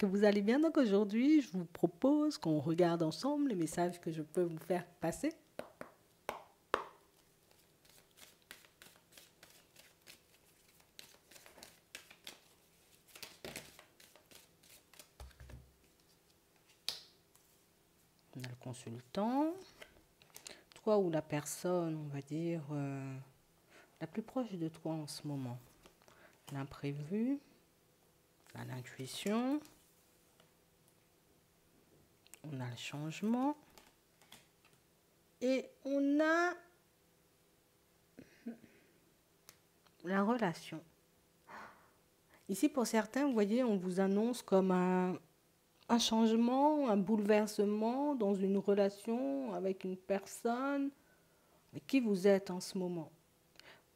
que vous allez bien. Donc aujourd'hui, je vous propose qu'on regarde ensemble les messages que je peux vous faire passer. On a le consultant. Toi ou la personne, on va dire, la plus proche de toi en ce moment. L'imprévu, l'intuition. On a le changement. Et on a la relation. Ici, pour certains, vous voyez, on vous annonce comme un changement, un bouleversement dans une relation avec une personne avec qui vous êtes en ce moment.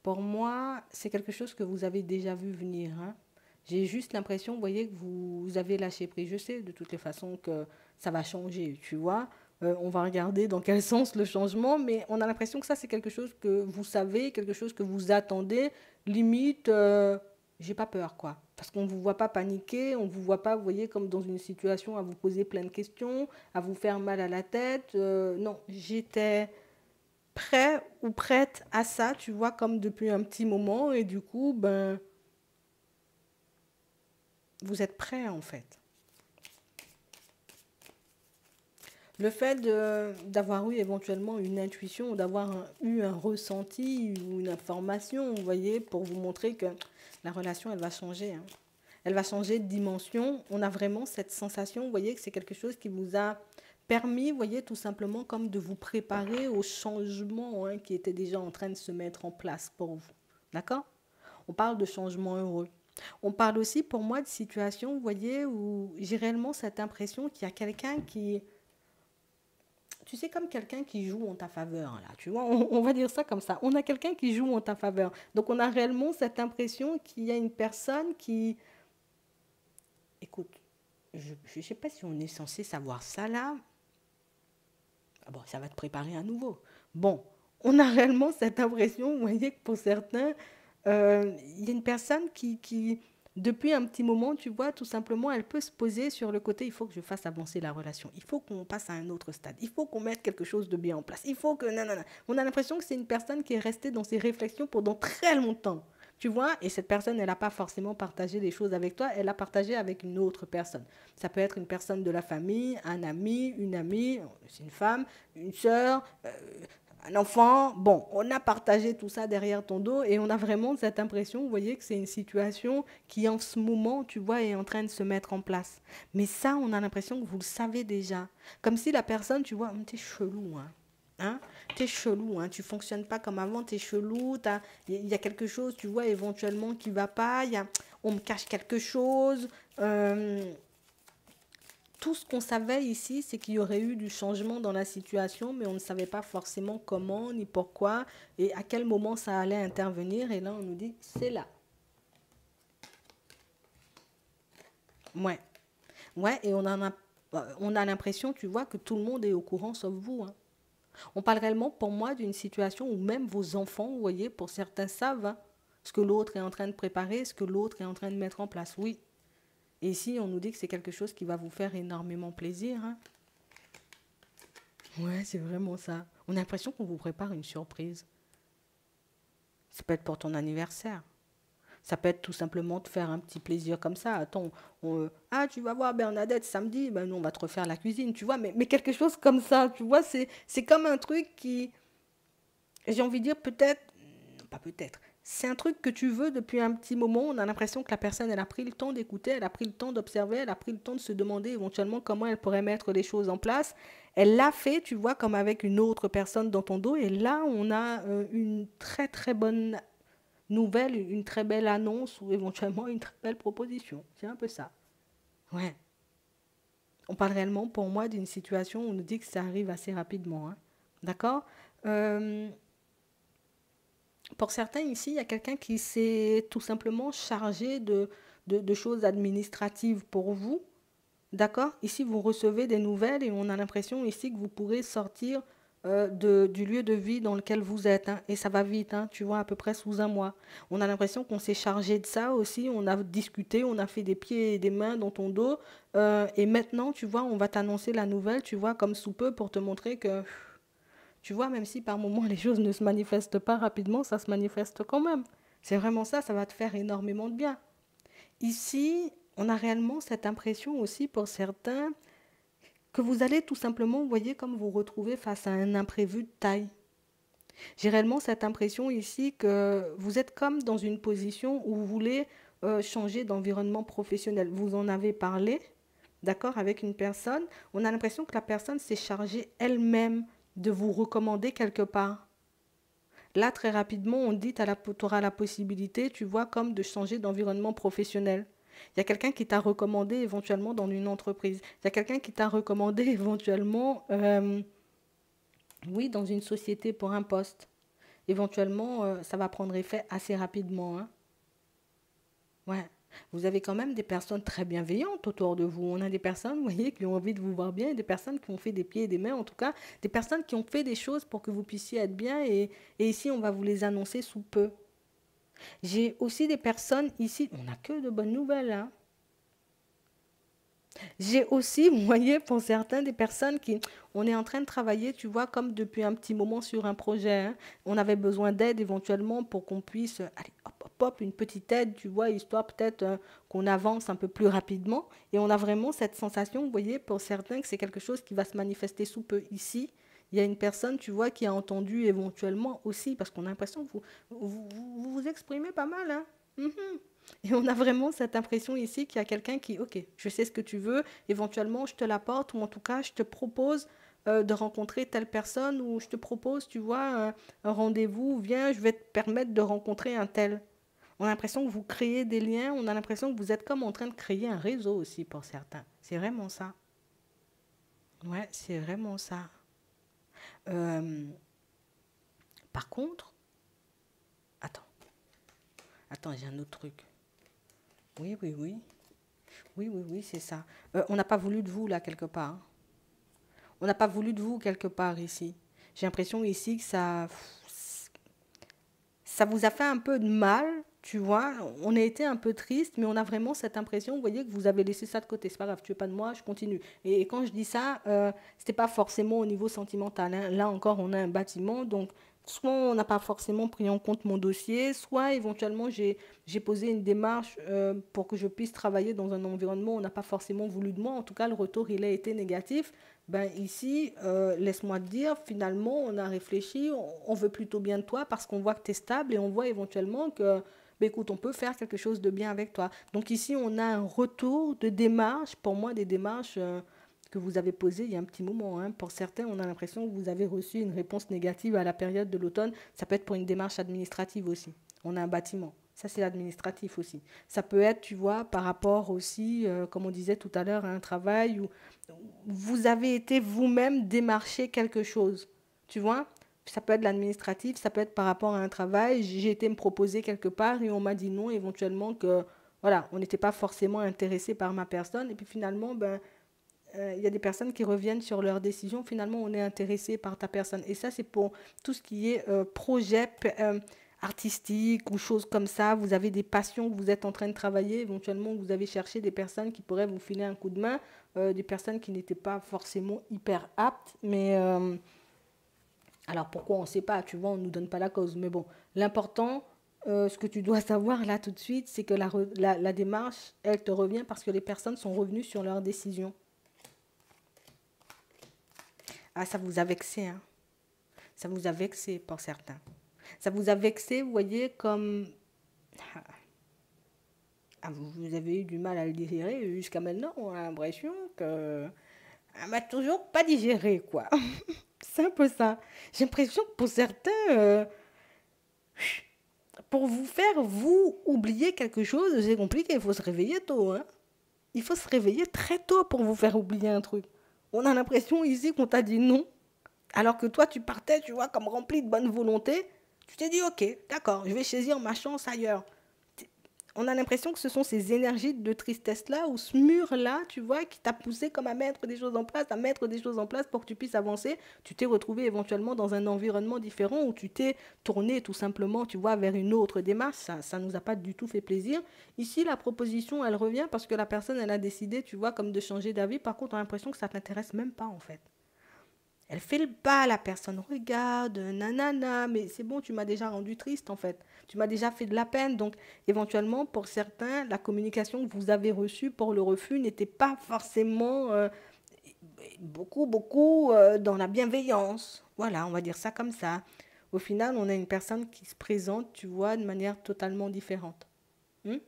Pour moi, c'est quelque chose que vous avez déjà vu venir. Hein. J'ai juste l'impression, vous voyez, que vous avez lâché prise. Je sais de toutes les façons que ça va changer, tu vois. On va regarder dans quel sens le changement, mais on a l'impression que ça, c'est quelque chose que vous savez, quelque chose que vous attendez. Limite, j'ai pas peur, quoi. Parce qu'on ne vous voit pas paniquer, on ne vous voit pas, vous voyez, comme dans une situation à vous poser plein de questions, à vous faire mal à la tête. Non, j'étais prêt ou prête à ça, tu vois, comme depuis un petit moment. Et du coup, ben, vous êtes prêt, en fait. Le fait d'avoir eu éventuellement une intuition, d'avoir eu un ressenti ou une information, vous voyez, pour vous montrer que la relation, elle va changer. Hein. Elle va changer de dimension. On a vraiment cette sensation, vous voyez, que c'est quelque chose qui vous a permis, vous voyez, tout simplement comme de vous préparer au changement hein, qui était déjà en train de se mettre en place pour vous. D'accord? On parle de changement heureux. On parle aussi, pour moi, de situations, vous voyez, où j'ai réellement cette impression qu'il y a quelqu'un qui... Tu sais, comme quelqu'un qui joue en ta faveur, là, tu vois, on va dire ça comme ça. On a quelqu'un qui joue en ta faveur. Donc, on a réellement cette impression qu'il y a une personne qui... Écoute, je ne sais pas si on est censé savoir ça, là. Ah bon, ça va te préparer à nouveau. Bon, on a réellement cette impression, vous voyez, que pour certains, il y a une personne qui, depuis un petit moment, tu vois, tout simplement, elle peut se poser sur le côté, il faut que je fasse avancer la relation, il faut qu'on passe à un autre stade, il faut qu'on mette quelque chose de bien en place, il faut que... Non, non, non. On a l'impression que c'est une personne qui est restée dans ses réflexions pendant très longtemps. Tu vois, et cette personne, elle n'a pas forcément partagé les choses avec toi, elle a partagé avec une autre personne. Ça peut être une personne de la famille, un ami, une amie, c'est une femme, une sœur, un enfant. Bon, on a partagé tout ça derrière ton dos et on a vraiment cette impression, vous voyez, que c'est une situation qui en ce moment, tu vois, est en train de se mettre en place. Mais ça, on a l'impression que vous le savez déjà. Comme si la personne, tu vois, t'es chelou, hein. Hein? T'es chelou, hein? Tu fonctionnes pas comme avant, t'es chelou, il y a quelque chose, tu vois, éventuellement qui va pas, on me cache quelque chose. Tout ce qu'on savait ici, c'est qu'il y aurait eu du changement dans la situation, mais on ne savait pas forcément comment ni pourquoi et à quel moment ça allait intervenir. Et là, on nous dit, c'est là. Ouais. Ouais, et on a l'impression, tu vois, que tout le monde est au courant sauf vous. Hein. On parle réellement, pour moi, d'une situation où même vos enfants, vous voyez, pour certains savent hein, ce que l'autre est en train de préparer, ce que l'autre est en train de mettre en place. Oui. Et ici, on nous dit que c'est quelque chose qui va vous faire énormément plaisir. Hein. Ouais, c'est vraiment ça. On a l'impression qu'on vous prépare une surprise. Ça peut être pour ton anniversaire. Ça peut être tout simplement te faire un petit plaisir comme ça. Attends, ah, tu vas voir Bernadette samedi, ben nous, on va te refaire la cuisine, tu vois. Mais quelque chose comme ça, tu vois, c'est comme un truc qui, j'ai envie de dire peut-être, pas peut-être, c'est un truc que tu veux depuis un petit moment. On a l'impression que la personne, elle a pris le temps d'écouter, elle a pris le temps d'observer, elle a pris le temps de se demander éventuellement comment elle pourrait mettre les choses en place. Elle l'a fait, tu vois, comme avec une autre personne dans ton dos. Et là, on a une très très bonne nouvelle, une très belle annonce ou éventuellement une très belle proposition. C'est un peu ça. Ouais. On parle réellement pour moi d'une situation où on nous dit que ça arrive assez rapidement. Hein. D'accord. Euh, Pour certains ici, il y a quelqu'un qui s'est tout simplement chargé de choses administratives pour vous. D'accord. Ici, vous recevez des nouvelles et on a l'impression ici que vous pourrez sortir du lieu de vie dans lequel vous êtes, hein. Et ça va vite, hein, tu vois, à peu près sous un mois. On a l'impression qu'on s'est chargé de ça aussi, on a discuté, on a fait des pieds et des mains dans ton dos. Et maintenant, tu vois, on va t'annoncer la nouvelle, tu vois, comme sous peu pour te montrer que, tu vois, même si par moments les choses ne se manifestent pas rapidement, ça se manifeste quand même. C'est vraiment ça, ça va te faire énormément de bien. Ici, on a réellement cette impression aussi pour certains que vous allez tout simplement, vous voyez, comme vous retrouver face à un imprévu de taille. J'ai réellement cette impression ici que vous êtes comme dans une position où vous voulez changer d'environnement professionnel. Vous en avez parlé, d'accord, avec une personne. On a l'impression que la personne s'est chargée elle-même de vous recommander quelque part. Là, très rapidement, on dit, tu auras la possibilité, tu vois, comme de changer d'environnement professionnel. Il y a quelqu'un qui t'a recommandé éventuellement dans une entreprise. Il y a quelqu'un qui t'a recommandé éventuellement, oui, dans une société pour un poste. Éventuellement, ça va prendre effet assez rapidement, hein. Ouais. Vous avez quand même des personnes très bienveillantes autour de vous. On a des personnes, vous voyez, qui ont envie de vous voir bien, et des personnes qui ont fait des pieds et des mains, en tout cas, des personnes qui ont fait des choses pour que vous puissiez être bien. Et ici, on va vous les annoncer sous peu. J'ai aussi des personnes ici, on n'a que de bonnes nouvelles, hein. J'ai aussi, vous voyez, pour certains, des personnes qui, on est en train de travailler, tu vois, comme depuis un petit moment sur un projet, hein. On avait besoin d'aide éventuellement pour qu'on puisse, allez, hop, hop, hop, une petite aide, tu vois, histoire peut-être qu'on avance un peu plus rapidement. Et on a vraiment cette sensation, vous voyez, pour certains, que c'est quelque chose qui va se manifester sous peu ici. Il y a une personne, tu vois, qui a entendu éventuellement aussi, parce qu'on a l'impression que vous exprimez pas mal, hein. Mhm. Et on a vraiment cette impression ici qu'il y a quelqu'un qui, ok, je sais ce que tu veux, éventuellement je te l'apporte, ou en tout cas je te propose de rencontrer telle personne, ou je te propose, tu vois, un rendez-vous, viens, je vais te permettre de rencontrer un tel. On a l'impression que vous créez des liens, on a l'impression que vous êtes comme en train de créer un réseau aussi pour certains. C'est vraiment ça. Ouais, c'est vraiment ça. Euh, Par contre, attends, attends, j'ai un autre truc. Oui, oui, oui. Oui, oui, oui, c'est ça. On n'a pas voulu de vous là quelque part, hein. On n'a pas voulu de vous quelque part ici. J'ai l'impression ici que ça vous a fait un peu de mal, tu vois. On a été un peu triste, mais on a vraiment cette impression, vous voyez, que vous avez laissé ça de côté. C'est pas grave, tu veux pas de moi, je continue. Et quand je dis ça, c'était pas forcément au niveau sentimental, hein. Là encore, on a un bâtiment, donc soit on n'a pas forcément pris en compte mon dossier, soit éventuellement j'ai posé une démarche pour que je puisse travailler dans un environnement où on n'a pas forcément voulu de moi. En tout cas, le retour, il a été négatif. Ben ici, laisse-moi te dire, finalement, on a réfléchi, on veut plutôt bien de toi parce qu'on voit que tu es stable et on voit éventuellement que, ben écoute, on peut faire quelque chose de bien avec toi. Donc ici, on a un retour de démarche, pour moi, des démarches que vous avez posées il y a un petit moment, hein. Pour certains, on a l'impression que vous avez reçu une réponse négative à la période de l'automne. Ça peut être pour une démarche administrative aussi. On a un bâtiment. Ça, c'est l'administratif aussi. Ça peut être, tu vois, par rapport aussi, comme on disait tout à l'heure, à un travail où vous avez été vous-même démarcher quelque chose. Tu vois? Ça peut être l'administratif, ça peut être par rapport à un travail. J'ai été me proposer quelque part et on m'a dit non, éventuellement que voilà, on n'était pas forcément intéressé par ma personne. Et puis finalement, ben, il y a des personnes qui reviennent sur leur décision. Finalement, on est intéressé par ta personne. Et ça, c'est pour tout ce qui est projet artistique ou choses comme ça. Vous avez des passions que vous êtes en train de travailler. Éventuellement, vous avez cherché des personnes qui pourraient vous filer un coup de main. Des personnes qui n'étaient pas forcément hyper aptes. Mais alors, pourquoi on ne sait pas? Tu vois, on ne nous donne pas la cause. Mais bon, l'important, ce que tu dois savoir là tout de suite, c'est que la démarche, elle te revient parce que les personnes sont revenues sur leur décision. Ah, ça vous a vexé, hein. Ça vous a vexé pour certains. Ça vous a vexé, vous voyez, comme... Ah, vous avez eu du mal à le digérer jusqu'à maintenant. On a l'impression que... Elle m'a toujours pas digéré, quoi. C'est un peu ça. J'ai l'impression que pour certains, pour vous faire, vous, oublier quelque chose, c'est compliqué. Il faut se réveiller tôt, hein. Il faut se réveiller très tôt pour vous faire oublier un truc. On a l'impression ici qu'on t'a dit non. Alors que toi, tu partais, tu vois, comme rempli de bonne volonté. Tu t'es dit, ok, d'accord, je vais saisir ma chance ailleurs. on a l'impression que ce sont ces énergies de tristesse-là ou ce mur-là, tu vois, qui t'a poussé comme à mettre des choses en place, à mettre des choses en place pour que tu puisses avancer. Tu t'es retrouvé éventuellement dans un environnement différent où tu t'es tourné tout simplement, tu vois, vers une autre démarche. Ça nous a pas du tout fait plaisir. Ici, la proposition, elle revient parce que la personne, elle a décidé, tu vois, comme de changer d'avis. Par contre, on a l'impression que ça t'intéresse même pas, en fait. Elle fait le pas, la personne regarde, nanana, mais c'est bon, tu m'as déjà rendu triste en fait. Tu m'as déjà fait de la peine. Donc, éventuellement, pour certains, la communication que vous avez reçue pour le refus n'était pas forcément beaucoup dans la bienveillance. Voilà, on va dire ça comme ça. Au final, on a une personne qui se présente, tu vois, de manière totalement différente. Hmm.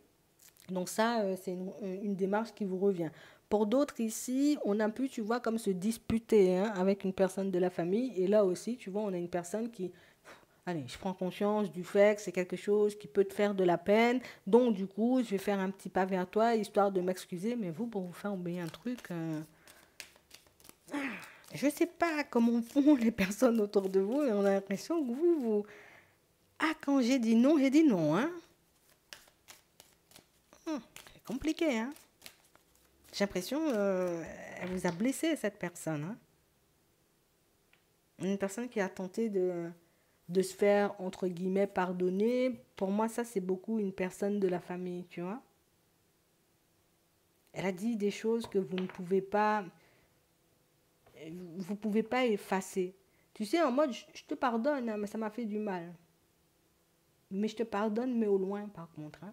Donc ça, c'est une démarche qui vous revient. Pour d'autres ici, on a pu, tu vois, comme se disputer hein, avec une personne de la famille. Et là aussi, tu vois, on a une personne qui, allez, je prends conscience du fait que c'est quelque chose qui peut te faire de la peine. Donc, du coup, je vais faire un petit pas vers toi, histoire de m'excuser. Mais vous, pour vous faire oublier un truc, je ne sais pas comment font les personnes autour de vous. Et on a l'impression que vous... Ah, quand j'ai dit non, hein. C'est compliqué, hein. J'ai l'impression elle vous a blessé, cette personne. Hein. Une personne qui a tenté de se faire, entre guillemets, pardonner. Pour moi, ça, c'est beaucoup une personne de la famille, tu vois. Elle a dit des choses que vous pouvez pas effacer. Tu sais, en mode, je te pardonne, hein, mais ça m'a fait du mal. Mais je te pardonne, mais au loin, par contre. Hein.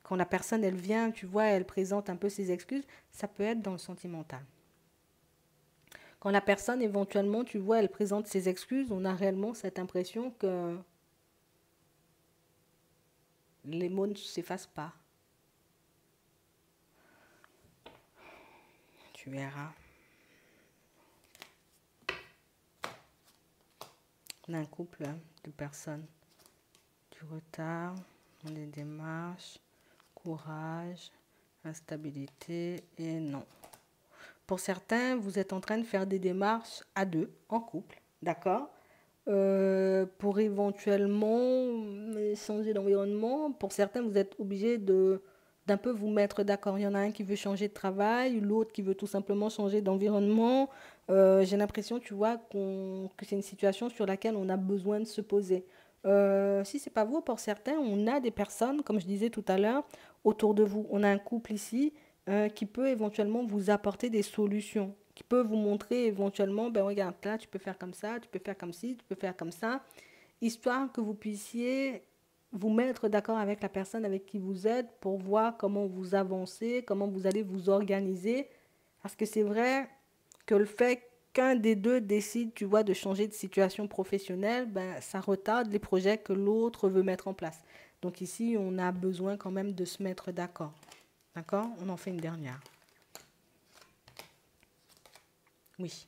Quand la personne, elle vient, tu vois, elle présente un peu ses excuses, ça peut être dans le sentimental. Quand la personne, éventuellement, tu vois, elle présente ses excuses, on a réellement cette impression que les mots ne s'effacent pas. Tu verras. On a un couple de personnes. Du retard, des démarches, courage, instabilité et non. Pour certains, vous êtes en train de faire des démarches à deux, en couple, d'accord pour éventuellement changer d'environnement. Pour certains, vous êtes obligé d'un peu vous mettre d'accord. Il y en a un qui veut changer de travail, l'autre qui veut tout simplement changer d'environnement. J'ai l'impression, tu vois, que c'est une situation sur laquelle on a besoin de se poser. Si c'est pas vous, pour certains, on a des personnes, comme je disais tout à l'heure, autour de vous. On a un couple ici qui peut éventuellement vous apporter des solutions, qui peut vous montrer éventuellement, ben regarde, là, tu peux faire comme ça, tu peux faire comme ci, tu peux faire comme ça, histoire que vous puissiez vous mettre d'accord avec la personne avec qui vous êtes pour voir comment vous avancez, comment vous allez vous organiser. Parce que c'est vrai que le fait qu'un des deux décide, tu vois, de changer de situation professionnelle, ben, ça retarde les projets que l'autre veut mettre en place. Donc ici, on a besoin quand même de se mettre d'accord. D'accord? On en fait une dernière. Oui.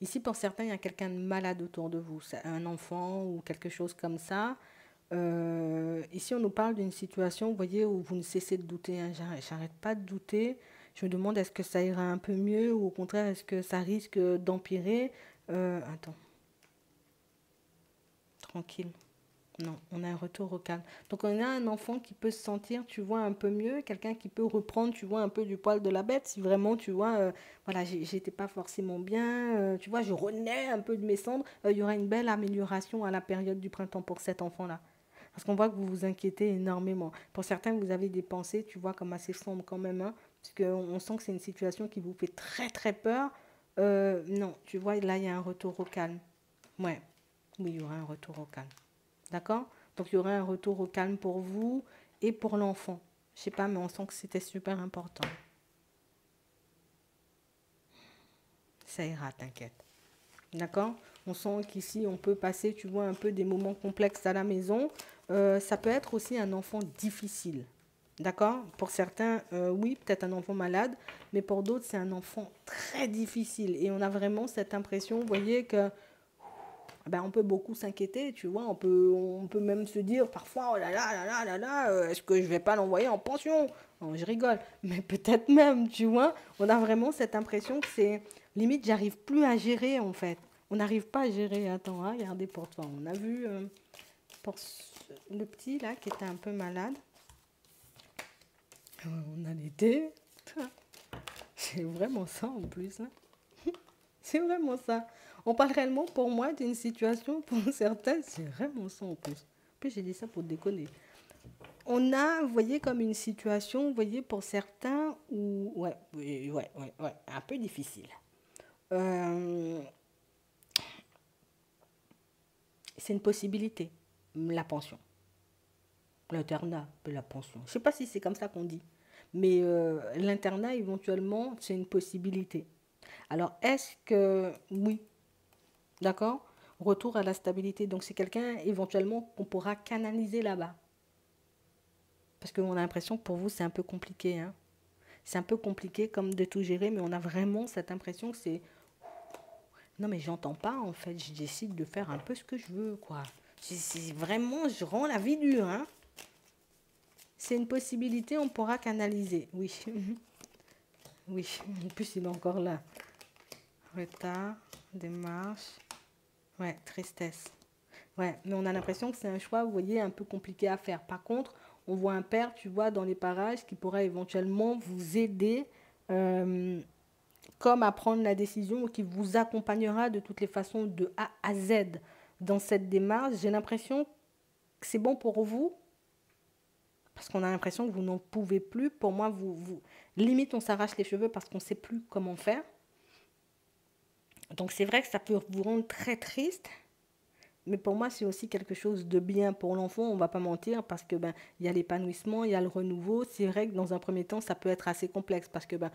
Ici, pour certains, il y a quelqu'un de malade autour de vous, un enfant ou quelque chose comme ça. Ici, on nous parle d'une situation, vous voyez, où vous ne cessez de douter. Hein. J'arrête pas de douter. Je me demande, est-ce que ça ira un peu mieux ou au contraire, est-ce que ça risque d'empirer attends. Tranquille. Non, on a un retour au calme. Donc, on a un enfant qui peut se sentir, tu vois, un peu mieux, quelqu'un qui peut reprendre, tu vois, un peu du poil de la bête, si vraiment, tu vois, voilà, j'étais pas forcément bien, tu vois, je renais un peu de mes cendres, il y aura une belle amélioration à la période du printemps pour cet enfant-là. Parce qu'on voit que vous vous inquiétez énormément. Pour certains, vous avez des pensées, tu vois, comme assez sombres quand même, hein, parce qu'on sent que c'est une situation qui vous fait très, très peur. Non, tu vois, là, il y a un retour au calme. Ouais, oui, il y aura un retour au calme. D'accord? Donc, il y aurait un retour au calme pour vous et pour l'enfant. Je sais pas, mais on sent que c'était super important. Ça ira, t'inquiète. D'accord? On sent qu'ici, on peut passer, tu vois, un peu des moments complexes à la maison. Ça peut être aussi un enfant difficile. D'accord? Pour certains, oui, peut-être un enfant malade, mais pour d'autres, c'est un enfant très difficile. Et on a vraiment cette impression, vous voyez, que ben, on peut beaucoup s'inquiéter, tu vois. On peut même se dire parfois, oh là là, là là, là là, est-ce que je vais pas l'envoyer en pension? Non, je rigole, mais peut-être même, tu vois. On a vraiment cette impression que c'est limite, j'arrive plus à gérer en fait. On n'arrive pas à gérer. Attends, hein, regardez pour toi. On a vu. pour le petit là qui était un peu malade. On a l'été. C'est vraiment ça en plus. Hein. C'est vraiment ça. On parle réellement pour moi d'une situation, pour certains, c'est vraiment ça en plus. En plus, j'ai dit ça pour déconner. On a, vous voyez, comme une situation, vous voyez, pour certains, où, ouais, un peu difficile. Euh, c'est une possibilité, la pension. L'internat, la pension. Je ne sais pas si c'est comme ça qu'on dit. Mais l'internat, éventuellement, c'est une possibilité. Alors, est-ce que, oui, d'accord, retour à la stabilité. Donc, c'est quelqu'un, éventuellement, qu'on pourra canaliser là-bas. Parce qu'on a l'impression que pour vous, c'est un peu compliqué. Hein. C'est un peu compliqué comme de tout gérer, mais on a vraiment cette impression que c'est... Non, mais j'entends pas, en fait. Je décide de faire un peu ce que je veux, quoi. C'est vraiment, je rends la vie dure, hein. C'est une possibilité, on pourra canaliser. Oui. Oui. En plus, il est encore là. Retard, démarche. Ouais, tristesse. Ouais, mais on a l'impression que c'est un choix, vous voyez, un peu compliqué à faire. Par contre, on voit un père, tu vois, dans les parages qui pourra éventuellement vous aider comme à prendre la décision ou qui vous accompagnera de toutes les façons de A à Z dans cette démarche. J'ai l'impression que c'est bon pour vous parce qu'on a l'impression que vous n'en pouvez plus. Pour moi, limite, on s'arrache les cheveux parce qu'on ne sait plus comment faire. Donc, c'est vrai que ça peut vous rendre très triste. Mais pour moi, c'est aussi quelque chose de bien pour l'enfant, on ne va pas mentir, parce que y a l'épanouissement, il y a le renouveau. C'est vrai que dans un premier temps, ça peut être assez complexe, parce que moi,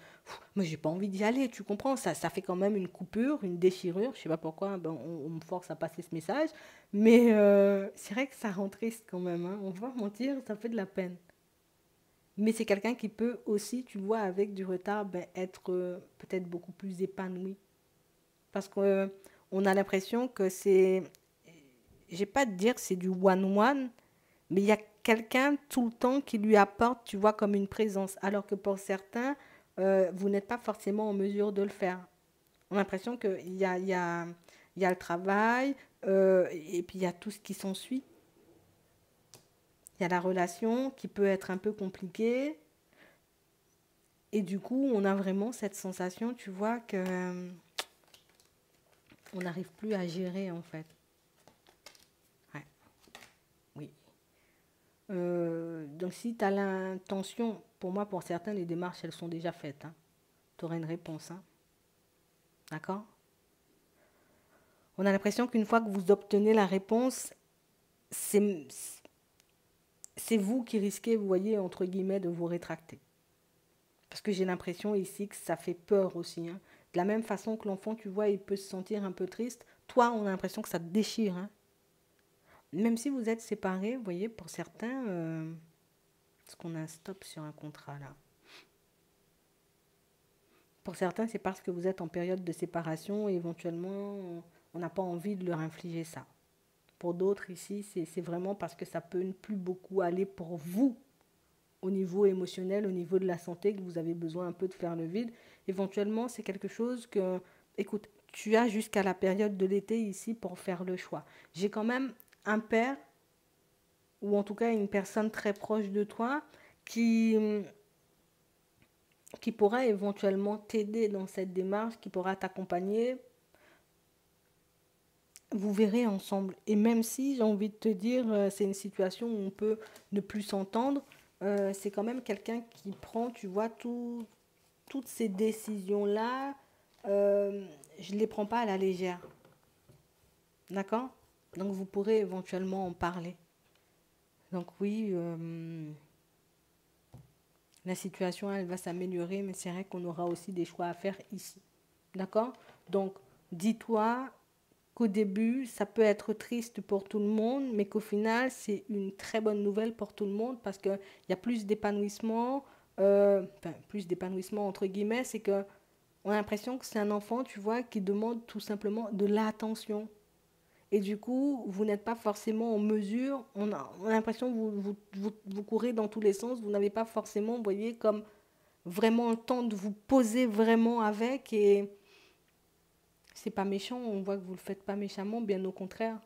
j'ai pas envie d'y aller, tu comprends, ça fait quand même une coupure, une déchirure. Je sais pas pourquoi, on me force à passer ce message. Mais c'est vrai que ça rend triste quand même, hein. On va pas mentir, ça fait de la peine. Mais c'est quelqu'un qui peut aussi, tu vois, avec du retard, être peut-être beaucoup plus épanoui. Parce qu'on a l'impression que c'est je vais pas te dire que c'est du one-one, mais il y a quelqu'un tout le temps qui lui apporte, tu vois, comme une présence. Alors que pour certains, vous n'êtes pas forcément en mesure de le faire. On a l'impression qu'il y a le travail, et puis il y a tout ce qui s'ensuit. Il y a la relation qui peut être un peu compliquée. Et du coup, on a vraiment cette sensation, tu vois, que on n'arrive plus à gérer, en fait. Ouais, oui. Donc si tu as l'intention, pour moi, pour certains, les démarches, elles sont déjà faites. Hein. Tu auras une réponse. Hein. D'accord. On a l'impression qu'une fois que vous obtenez la réponse, c'est vous qui risquez, vous voyez, entre guillemets, de vous rétracter. Parce que j'ai l'impression ici que ça fait peur aussi. Hein. De la même façon que l'enfant, tu vois, il peut se sentir un peu triste. Toi, on a l'impression que ça te déchire. Hein. Même si vous êtes séparés, vous voyez, pour certains, est-ce qu'on a un stop sur un contrat là? Pour certains, c'est parce que vous êtes en période de séparation et éventuellement, on n'a pas envie de leur infliger ça. Pour d'autres, ici, c'est vraiment parce que ça peut ne plus beaucoup aller pour vous au niveau émotionnel, au niveau de la santé, que vous avez besoin un peu de faire le vide. Éventuellement, c'est quelque chose que, écoute, tu as jusqu'à la période de l'été ici pour faire le choix. J'ai quand même un père, ou en tout cas une personne très proche de toi, qui pourra éventuellement t'aider dans cette démarche, qui pourra t'accompagner. Vous verrez ensemble. Et même si, j'ai envie de te dire, c'est une situation où on peut ne plus s'entendre, c'est quand même quelqu'un qui prend, tu vois, toutes ces décisions-là, je ne les prends pas à la légère. D'accord? Donc, vous pourrez éventuellement en parler. Donc, oui, la situation, elle va s'améliorer, mais c'est vrai qu'on aura aussi des choix à faire ici. D'accord? Donc, dis-toi qu'au début, ça peut être triste pour tout le monde, mais qu'au final, c'est une très bonne nouvelle pour tout le monde parce qu'il y a plus d'épanouissement, plus d'épanouissement entre guillemets, c'est que on a l'impression que c'est un enfant, tu vois, qui demande tout simplement de l'attention. Et du coup, vous n'êtes pas forcément en mesure, on a l'impression que vous courez dans tous les sens, vous n'avez pas forcément, vous voyez, comme vraiment le temps de vous poser vraiment avec. Et c'est pas méchant, on voit que vous le faites pas méchamment, bien au contraire.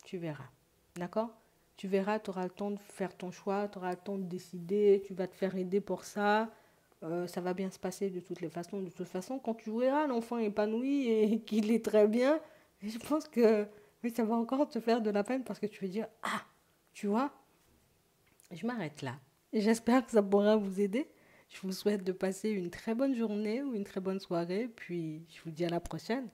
tu verras. D'accord? Tu verras, tu auras le temps de faire ton choix, tu auras le temps de décider, tu vas te faire aider pour ça. Ça va bien se passer de toutes les façons. De toute façon, quand tu verras l'enfant épanoui et qu'il est très bien, je pense que oui, ça va encore te faire de la peine parce que tu vas dire, ah, tu vois, je m'arrête là. Et j'espère que ça pourra vous aider. Je vous souhaite de passer une très bonne journée ou une très bonne soirée. Puis je vous dis à la prochaine.